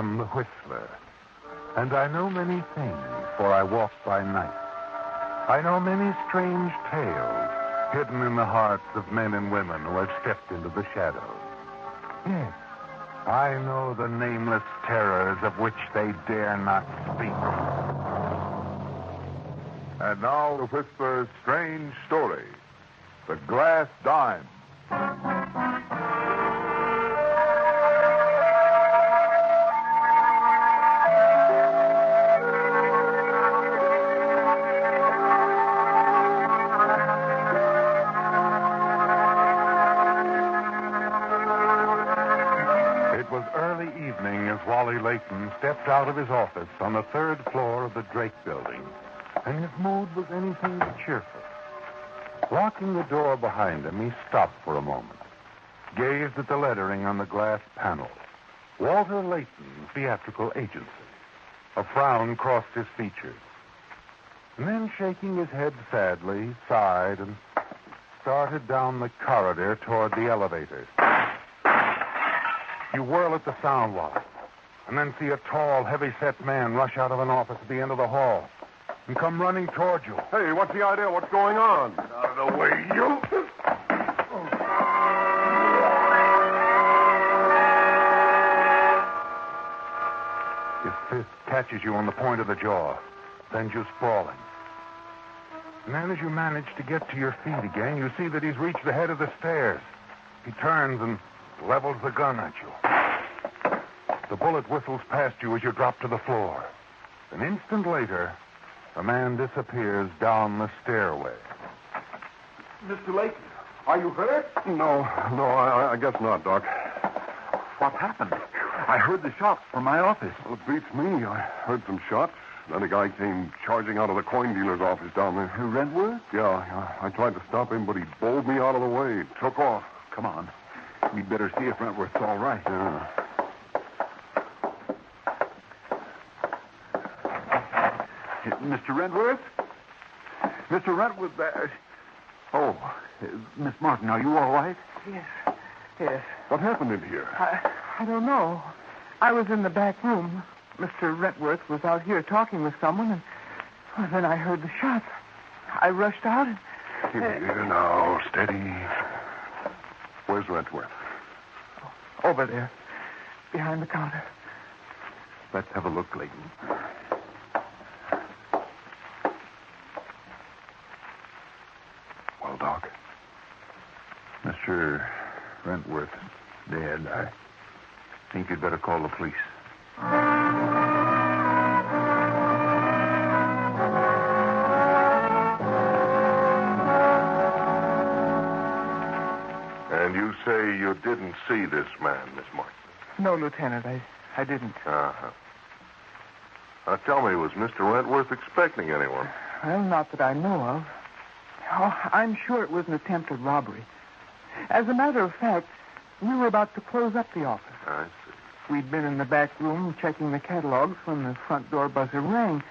am the Whistler, and I know many things, for I walk by night. I know many strange tales hidden in the hearts of men and women who have stepped into the shadows. Yes, I know the nameless terrors of which they dare not speak. And now the Whistler's strange story, The Glass Dime. It was early evening as Wally Layton stepped out of his office on the third floor of the Drake building, and his mood was anything but cheerful. Locking the door behind him, he stopped for a moment, gazed at the lettering on the glass panel. Walter Layton, Theatrical Agency. A frown crossed his features. And then, shaking his head sadly, sighed and started down the corridor toward the elevators. You whirl at the sound, Wally, and then see a tall, heavy-set man rush out of an office at the end of the hall and come running toward you. Hey, what's the idea? What's going on? Get out of the way, you. His fist catches you on the point of the jaw, sends you sprawling. And then as you manage to get to your feet again, you see that he's reached the head of the stairs. He turns and levels the gun at you. The bullet whistles past you as you drop to the floor. An instant later, the man disappears down the stairway. Mr. Layton, are you hurt? No, I guess not, Doc. What happened? I heard the shots from my office. Well, it beats me. I heard some shots. Then a guy came charging out of the coin dealer's office down there. Rentworth? Yeah, I tried to stop him, but he bowled me out of the way. Took off. Come on. We'd better see if Rentworth's all right. Yeah. Mr. Rentworth? Mr. Rentworth, Oh, Miss Martin, are you all right? Yes. What happened in here? I don't know. I was in the back room. Mr. Rentworth was out here talking with someone, and then I heard the shots. I rushed out and... Here now, steady. Where's Rentworth? Over there, behind the counter. Let's have a look, Layton. Well, Doc. Mr. Rentworth dead. I think you'd better call the police. And you say you didn't see this man, Miss Martin? No, Lieutenant, I didn't. Uh-huh. Now, tell me, was Mr. Rentworth expecting anyone? Well, not that I know of. Oh, I'm sure it was an attempted robbery. As a matter of fact, we were about to close up the office. I see. We'd been in the back room checking the catalogs when the front door buzzer rang.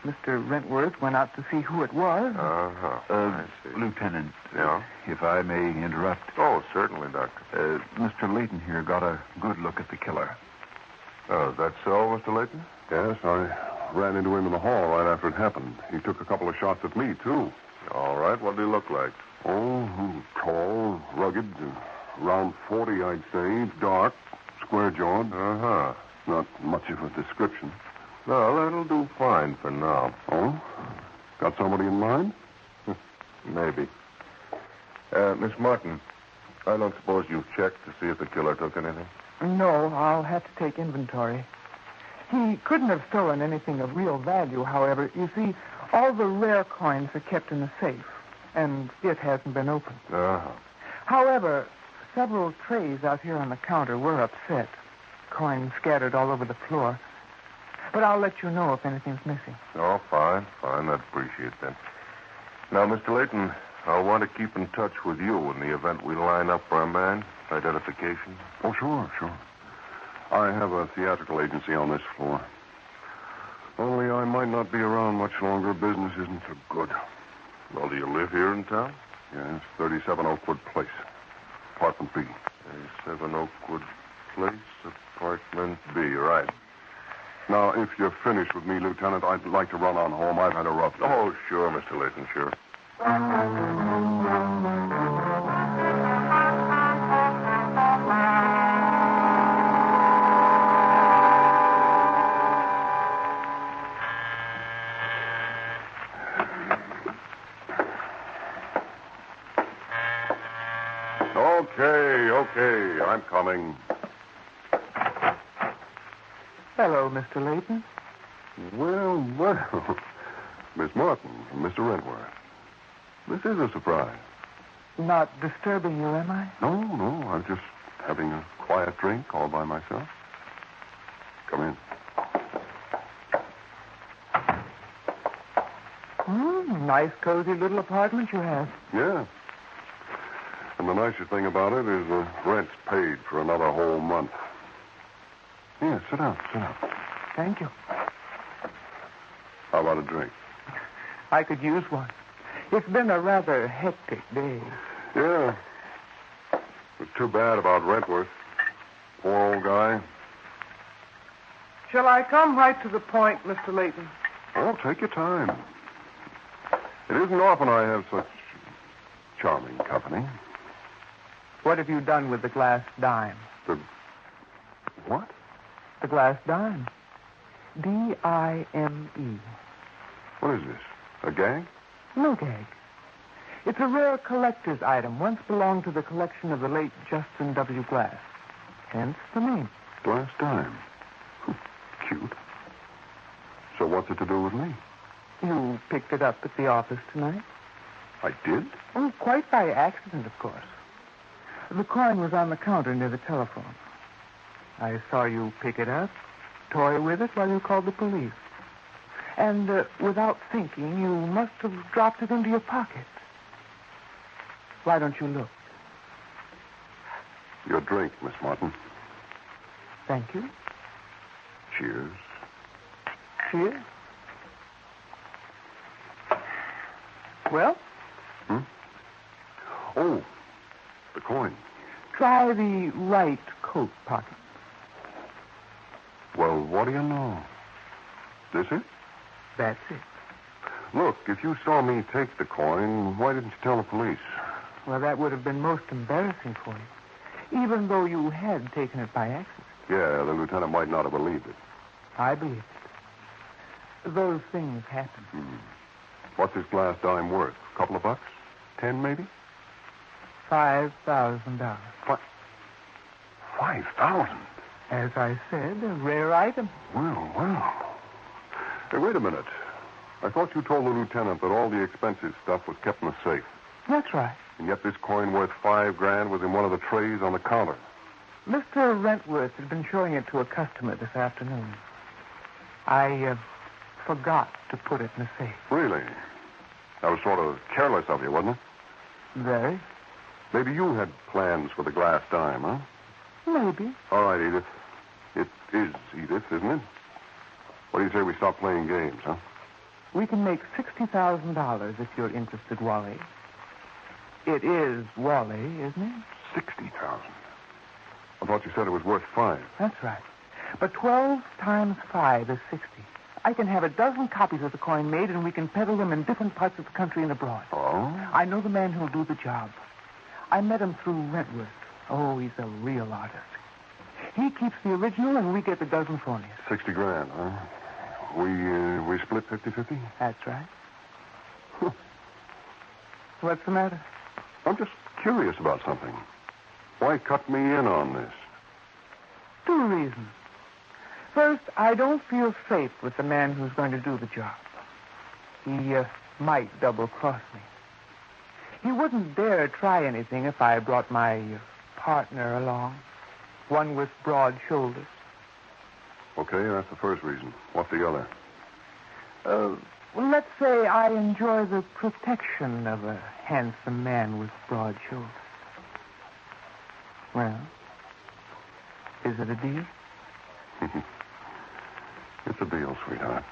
Mr. Rentworth went out to see who it was. Uh-huh. I see. Lieutenant, Yeah? if I may interrupt. Oh, certainly, Doctor. Mr. Layton here got a good look at the killer. Oh, is that so, Mr. Layton? Yes, I ran into him in the hall right after it happened. He took a couple of shots at me, too. All right. What did he look like? Oh, tall, rugged, around 40, I'd say. Dark, square-jawed. Uh-huh. Not much of a description. No, that'll do fine for now. Oh? Got somebody in mind? Maybe. Miss Martin, I don't suppose you've checked to see if the killer took anything? No, I'll have to take inventory. He couldn't have stolen anything of real value, however. You see, all the rare coins are kept in a safe, and it hasn't been opened. Uh-huh. However, several trays out here on the counter were upset. Coins scattered all over the floor. But I'll let you know if anything's missing. Oh, fine. I'd appreciate that. Now, Mr. Layton, I'll want to keep in touch with you in the event we line up for a man. Identification. Oh, sure. I have a theatrical agency on this floor. Only I might not be around much longer. Business isn't so good. Well, do you live here in town? Yes, 37 Oakwood Place. Apartment B. 37 Oakwood Place, apartment B, right. Now, if you're finished with me, Lieutenant, I'd like to run on home. I've had a rough day. Oh, sure, Mr. Layton, sure. Okay, I'm coming. Hello, Mr. Layton. Well, Miss Martin and Mr. Rentworth. This is a surprise. Not disturbing you, am I? No, I'm just having a quiet drink all by myself. Come in. Nice, cozy little apartment you have. Yeah. And the nicest thing about it is the rent's paid for another whole month. Yeah, sit down. Thank you. How about a drink? I could use one. It's been a rather hectic day. Yeah. It's too bad about Rentworth. Poor old guy. Shall I come right to the point, Mr. Layton? Oh, take your time. It isn't often I have such charming company. What have you done with the glass dime? The... What? The glass dime. D-I-M-E. What is this? A gag? No gag. It's a rare collector's item, once belonged to the collection of the late Justin W. Glass. Hence the name. Glass dime. Cute. So what's it to do with me? You picked it up at the office tonight? I did? Oh, quite by accident, of course. The coin was on the counter near the telephone. I saw you pick it up, toy with it while you called the police. And without thinking, you must have dropped it into your pocket. Why don't you look? Your drink, Miss Martin. Thank you. Cheers. Cheers. Well? Oh, the coin. Try the right coat pocket. Well, what do you know? This it? That's it. Look, if you saw me take the coin, why didn't you tell the police? Well, that would have been most embarrassing for you, even though you had taken it by accident. Yeah, the lieutenant might not have believed it. I believe it. Those things happen. What's this glass dime worth? A couple of bucks? 10, maybe? $5,000. What? 5,000? As I said, a rare item. Well. Hey, wait a minute. I thought you told the lieutenant that all the expensive stuff was kept in the safe. That's right. And yet this coin worth $5,000 was in one of the trays on the counter. Mr. Rentworth had been showing it to a customer this afternoon. I forgot to put it in the safe. Really? That was sort of careless of you, wasn't it? Very. Maybe you had plans for the glass dime, huh? Maybe. All right, Edith. It is Edith, isn't it? What do you say we stop playing games, huh? We can make $60,000 if you're interested, Wally. It is Wally, isn't it? 60,000. I thought you said it was worth 5. That's right. But 12 times 5 is 60. I can have a dozen copies of the coin made, and we can peddle them in different parts of the country and abroad. Oh? I know the man who'll do the job. I met him through Rentworth. Oh, he's a real artist. He keeps the original, and we get the dozen phonies. $60,000, huh? We split 50-50? That's right. What's the matter? I'm just curious about something. Why cut me in on this? 2 reasons. First, I don't feel safe with the man who's going to do the job. He might double-cross me. He wouldn't dare try anything if I brought my partner along, one with broad shoulders. Okay, that's the first reason. What's the other? Well, let's say I enjoy the protection of a handsome man with broad shoulders. Well, is it a deal? It's a deal, sweetheart.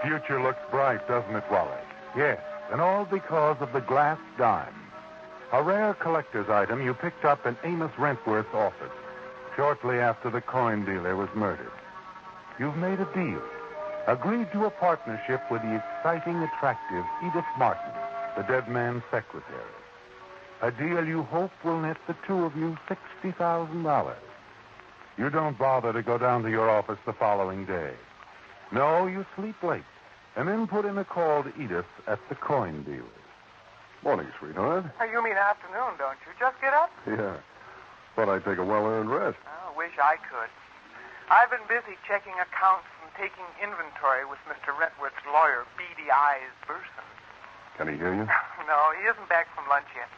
future looks bright, doesn't it, Wally? Yes, and all because of the glass dime. A rare collector's item you picked up in Amos Rentworth's office shortly after the coin dealer was murdered. You've made a deal, agreed to a partnership with the exciting, attractive Edith Martin, the dead man's secretary. A deal you hope will net the two of you $60,000. You don't bother to go down to your office the following day. No, you sleep late and then put in a call to Edith at the coin dealer's. Morning, sweetheart. You mean afternoon, don't you? Just get up? Yeah. Thought I'd take a well-earned rest. I wish I could. I've been busy checking accounts and taking inventory with Mr. Rentworth's lawyer, Beady Eyes Burson. Can he hear you? No, he isn't back from lunch yet.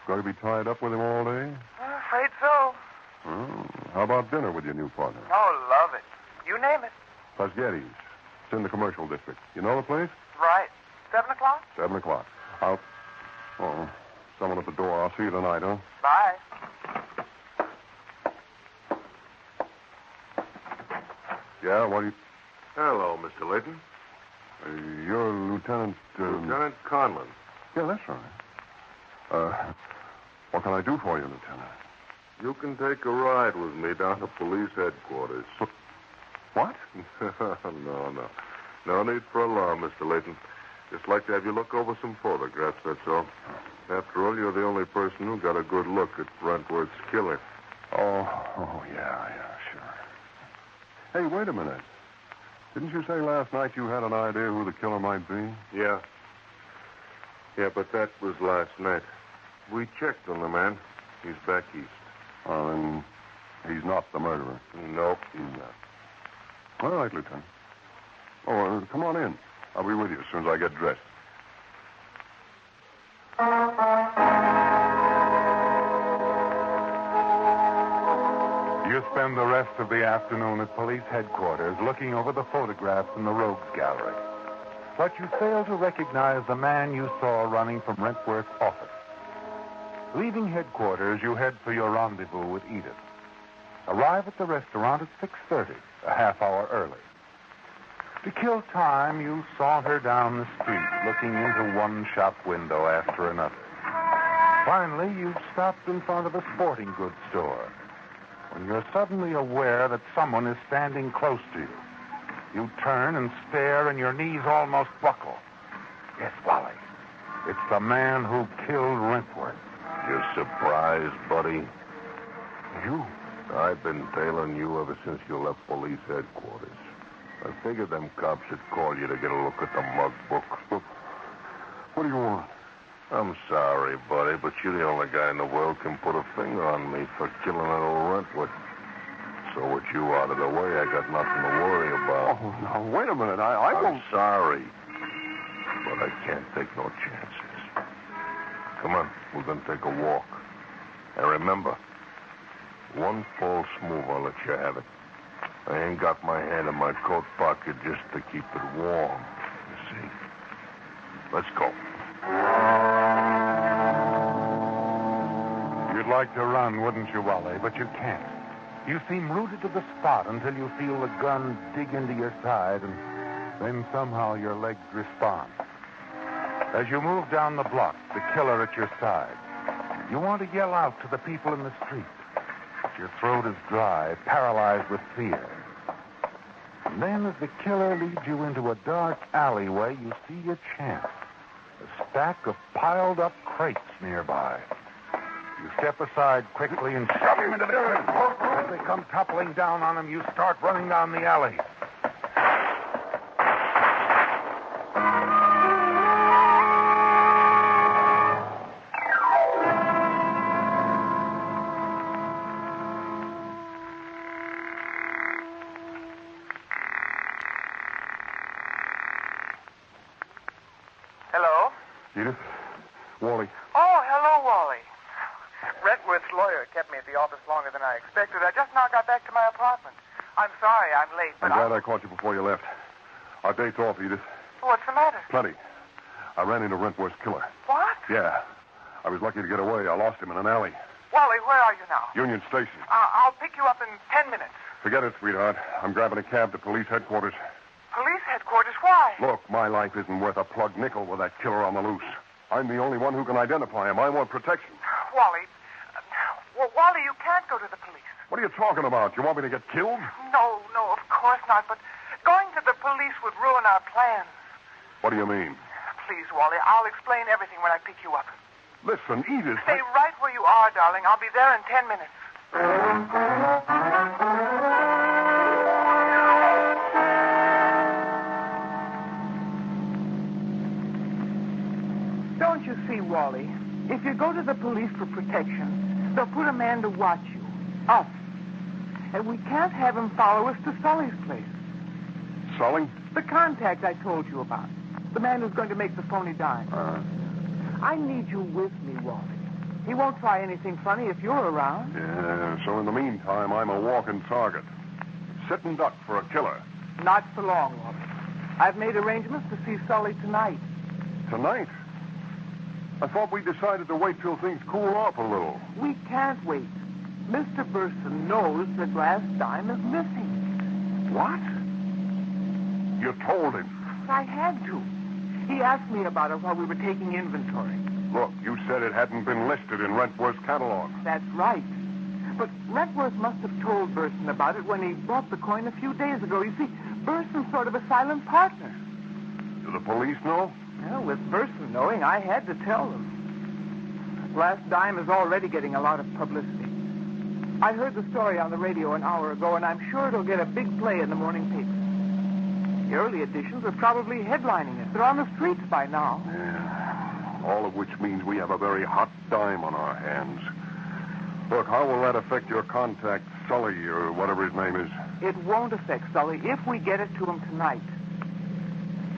Going to be tied up with him all day? Afraid so. How about dinner with your new partner? Oh, love it. You name it. Pasgetti's. It's in the commercial district. You know the place? Right. 7 o'clock? 7 o'clock. Someone at the door. I'll see you tonight, huh? Bye. Yeah, what do you... Hello, Mr. Layton. You're Lieutenant... Lieutenant Conlon. Yeah, that's right. What can I do for you, Lieutenant? You can take a ride with me down to police headquarters. What? No. No need for alarm, Mr. Layton. Just like to have you look over some photographs, that's all. After all, you're the only person who got a good look at Rentworth's killer. Oh, yeah, sure. Hey, wait a minute. Didn't you say last night you had an idea who the killer might be? Yeah. Yeah, but that was last night. We checked on the man. He's back east. And he's not the murderer. Nope, he's not. All right, Lieutenant. Come on in. I'll be with you as soon as I get dressed. You spend the rest of the afternoon at police headquarters looking over the photographs in the rogues gallery. But you fail to recognize the man you saw running from Rentworth's office. Leaving headquarters, you head for your rendezvous with Edith. Arrive at the restaurant at 6:30, a half hour early. To kill time, you saunter down the street, looking into one shop window after another. Finally, you've stopped in front of a sporting goods store when you're suddenly aware that someone is standing close to you. You turn and stare, and your knees almost buckle. Yes, Wally. It's the man who killed Rentworth. You surprised, buddy? You? I've been tailing you ever since you left police headquarters. I figured them cops should call you to get a look at the mug book. What do you want? I'm sorry, buddy, but you're the only guy in the world can put a finger on me for killing that old Rentworth. So with you out of the way, I got nothing to worry about. Oh, now, wait a minute. I I'm won't... sorry, but I can't take no chances. Come on, we're going to take a walk. And remember, one false move, I'll let you have it. I ain't got my hand in my coat pocket just to keep it warm, you see. Let's go. You'd like to run, wouldn't you, Wally? But you can't. You seem rooted to the spot until you feel the gun dig into your side, and then somehow your legs respond. As you move down the block, the killer at your side, you want to yell out to the people in the street. But your throat is dry, paralyzed with fear. And then as the killer leads you into a dark alleyway, you see your chance. A stack of piled-up crates nearby. You step aside quickly and shove him into the crate. As they come toppling down on him, you start running down the alley. Hello? Edith? Wally. Oh, hello, Wally. Rentworth's lawyer kept me at the office longer than I expected. I just now got back to my apartment. I'm sorry I'm late, but I'm glad I caught you before you left. Our date's off, Edith. What's the matter? Plenty. I ran into Rentworth's killer. What? Yeah. I was lucky to get away. I lost him in an alley. Wally, where are you now? Union Station. I'll pick you up in 10 minutes. Forget it, sweetheart. I'm grabbing a cab to police headquarters. Police headquarters? Why? Look, my life isn't worth a plug nickel with that killer on the loose. I'm the only one who can identify him. I want protection. Wally. Wally, you can't go to the police. What are you talking about? You want me to get killed? No, of course not. But going to the police would ruin our plans. What do you mean? Please, Wally, I'll explain everything when I pick you up. Listen, Edith. Stay right where you are, darling. I'll be there in 10 minutes. Don't you see, Wally? If you go to the police for protection, they'll put a man to watch you. Us. And we can't have him follow us to Sully's place. Sully? The contact I told you about. The man who's going to make the phony dime. I need you with me, Wally. He won't try anything funny if you're around. Yeah, so in the meantime, I'm a walking target. Sitting duck for a killer. Not for long, Wally. I've made arrangements to see Sully tonight. Tonight? I thought we decided to wait till things cool off a little. We can't wait. Mr. Burson knows the glass dime is missing. What? You told him. I had to. He asked me about it while we were taking inventory. Look, you said it hadn't been listed in Rentworth's catalog. That's right. But Rentworth must have told Burson about it when he bought the coin a few days ago. You see, Burson's sort of a silent partner. Do the police know? Well, with Burson knowing, I had to tell them. Glass dime is already getting a lot of publicity. I heard the story on the radio an hour ago, and I'm sure it'll get a big play in the morning paper. The early editions are probably headlining it. They're on the streets by now. Yeah. All of which means we have a very hot dime on our hands. Look, how will that affect your contact, Sully, or whatever his name is? It won't affect Sully if we get it to him tonight.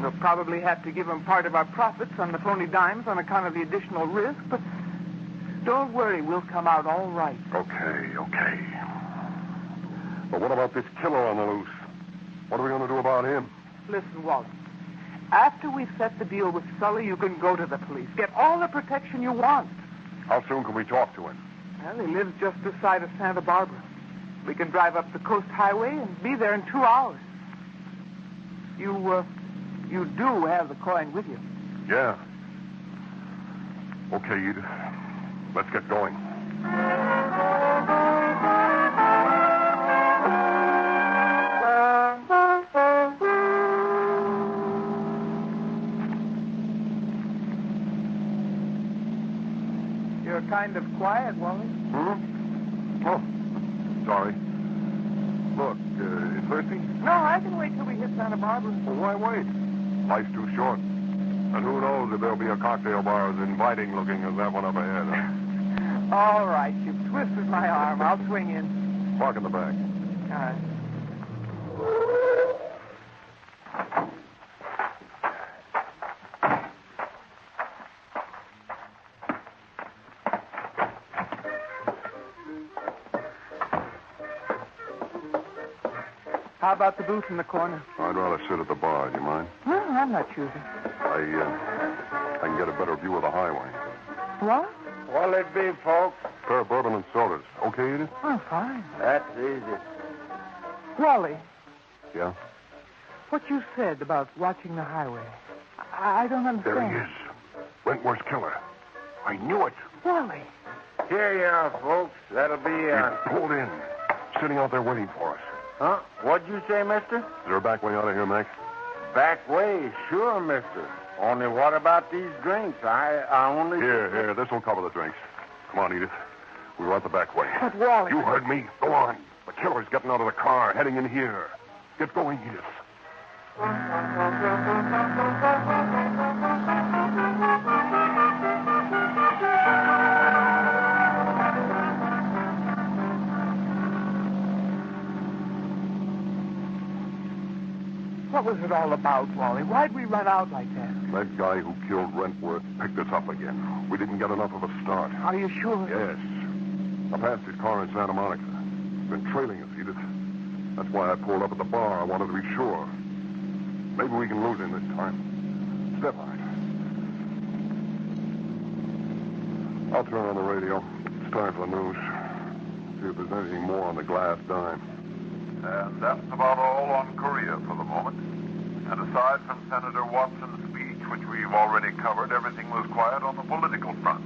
We'll probably have to give him part of our profits on the phony dimes on account of the additional risk, but don't worry, we'll come out all right. Okay. But what about this killer on the loose? What are we going to do about him? Listen, Walt. After we've set the deal with Sully, you can go to the police. Get all the protection you want. How soon can we talk to him? Well, he lives just this side of Santa Barbara. We can drive up the coast highway and be there in 2 hours. You do have the coin with you. Yeah. Okay, Edith. Let's get going. You're kind of quiet, Wally. Oh, sorry. Look, you thirsty? No, I can wait till we hit Santa Barbara. Well, why wait? Life's too short. And who knows if there'll be a cocktail bar as inviting looking as that one up ahead. All right, you've twisted my arm. I'll swing in. Park in the back. All right. How about the booth in the corner? I'd rather sit at the bar. Do you mind? No, I'm not choosing. I can get a better view of the highway. What? What'll it be, folks? Pair of bourbon and sodas. Okay, Edith? Oh, fine. That's easy. Wally, Yeah? what you said about watching the highway, I don't understand. There he is. Wentworth's killer. I knew it. Wally. Here you are, folks. That'll be, He's pulled in. Sitting out there waiting for us. Huh? What'd you say, mister? Is there a back way out of here, Max? Back way? Sure, mister. Only what about these drinks? I only... Here. This'll cover the drinks. Come on, Edith. We want the back way. But, Wally... You heard me. Go on. The killer's getting out of the car, heading in here. Get going, Edith. What was it all about, Wally? Why'd we run out like that? That guy who killed Rentworth picked us up again. We didn't get enough of a start. Are you sure? Yes. I passed his car in Santa Monica. He's been trailing us, Edith. That's why I pulled up at the bar. I wanted to be sure. Maybe we can lose him this time. Step on it. I'll turn on the radio. It's time for the news. See if there's anything more on the glass dime. And that's about all on Korea for the moment. And aside from Senator Watson's speech, which we've already covered, everything was quiet on the political front.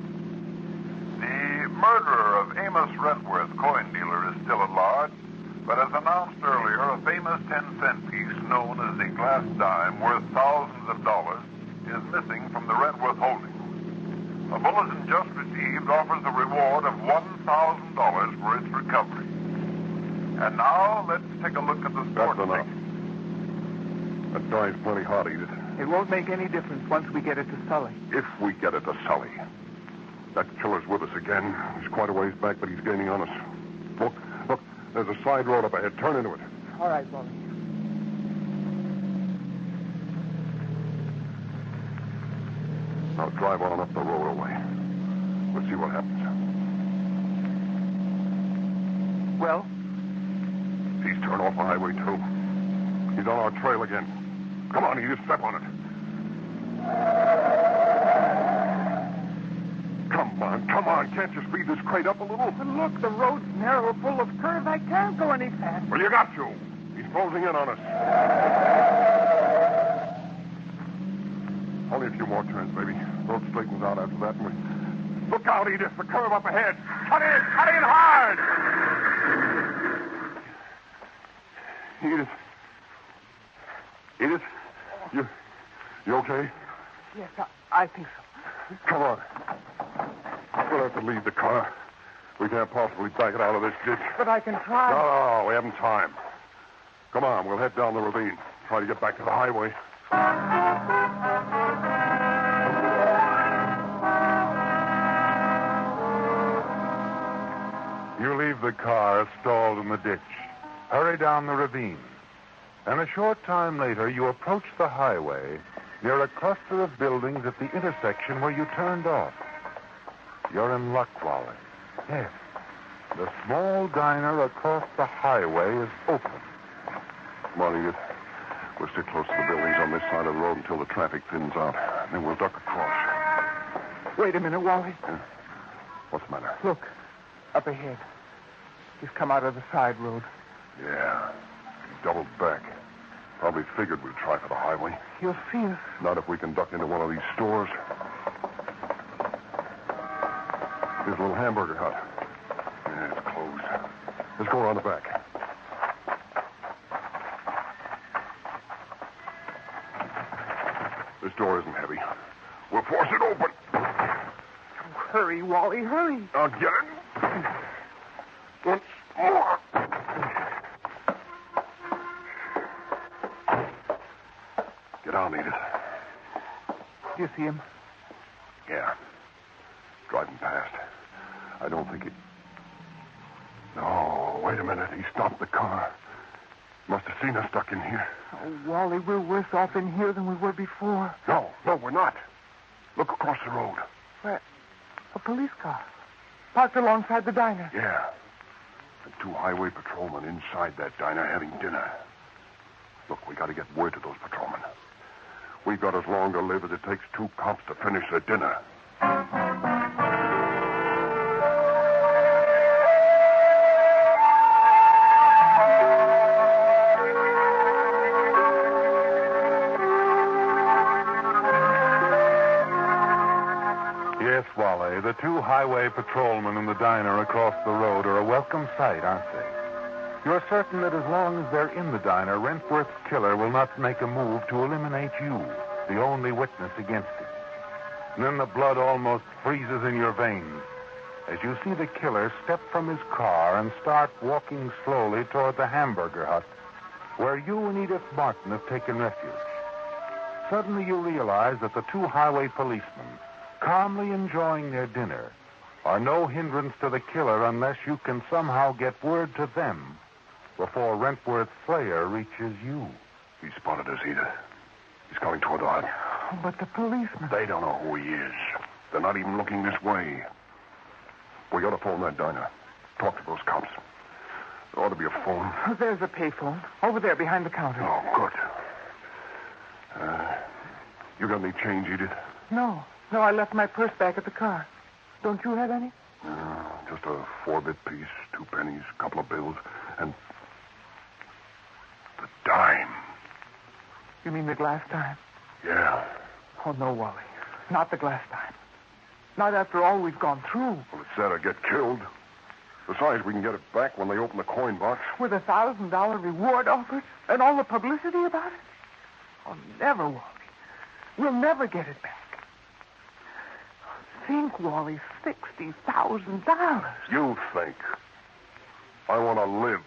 The murderer of Amos Rentworth, coin dealer, is still at large, but as announced earlier, a famous 10-cent piece known as the glass dime, worth thousands of dollars, is missing from the Rentworth holdings. A bulletin just received offers a reward of $1,000 for its recovery. And now, let's take a look at the sports. That's enough. That dime's plenty hot, Edith. It won't make any difference once we get it to Sully. If we get it to Sully. That killer's with us again. He's quite a ways back, but he's gaining on us. Look, there's a side road up ahead. Turn into it. All right, Wally. Now drive on up the road away. We'll see what happens. Well? He's turned off the highway, too. He's on our trail again. Come on, Edith, step on it. Come on. Can't you speed this crate up a little? But look, the road's narrow, full of curves. I can't go any faster. Well, you got to. He's closing in on us. Only a few more turns, baby. Road straightens out after that. And Look out, Edith. The curve up ahead. Cut in hard. Edith, you okay? Yes, I think so. Come on. We'll have to leave the car. We can't possibly back it out of this ditch. But I can try. No, we haven't time. Come on, we'll head down the ravine. Try to get back to the highway. You leave the car stalled in the ditch, hurry down the ravine, and a short time later you approach the highway near a cluster of buildings at the intersection where you turned off. You're in luck, Wally. Yes. The small diner across the highway is open. Come on, Edith. We'll stick close to the buildings on this side of the road until the traffic thins out. Then we'll duck across. Wait a minute, Wally. Yeah? What's the matter? Look, up ahead. He's come out of the side road. Yeah. He doubled back. Probably figured we'd try for the highway. He'll see us. Not if we can duck into one of these stores. Here's a little hamburger hut. Yeah, it's closed. Let's go around the back. This door isn't heavy. We'll force it open. Hurry, Wally, hurry. I'll get it. Once more. Get on, Edith. Do you see him? Yeah. Driving past. I don't think he... No, wait a minute. He stopped the car. Must have seen us stuck in here. Oh, Wally, we're worse off in here than we were before. No, we're not. Look across the road. Where? A police car. Parked alongside the diner. Yeah. And 2 highway patrolmen inside that diner having dinner. Look, we got to get word to those patrolmen. We've got as long to live as it takes 2 cops to finish their dinner. Yes, Wally, the 2 highway patrolmen in the diner across the road are a welcome sight, aren't they? You're certain that as long as they're in the diner, Rentworth's killer will not make a move to eliminate you, the only witness against him. And then the blood almost freezes in your veins as you see the killer step from his car and start walking slowly toward the hamburger hut where you and Edith Martin have taken refuge. Suddenly you realize that the 2 highway policemen, calmly enjoying their dinner, are no hindrance to the killer unless you can somehow get word to them before Rentworth's slayer reaches you. He spotted us, Edith. He's coming toward the hut. Oh, but the policeman... They don't know who he is. They're not even looking this way. We ought to phone that diner. Talk to those cops. There ought to be a phone. Oh, there's a payphone. Over there behind the counter. Oh, good. You got any change, Edith? No, I left my purse back at the car. Don't you have any? Just a 4-bit piece, 2 pennies, a couple of bills, and... the dime. You mean the glass time? Yeah. Oh, no, Wally. Not the glass time. Not after all we've gone through. Well, it's sad I get killed. Besides, we can get it back when they open the coin box. With a $1,000 reward offered and all the publicity about it? Oh, never, Wally. We'll never get it back. Think, Wally, $60,000. You think. I want to live.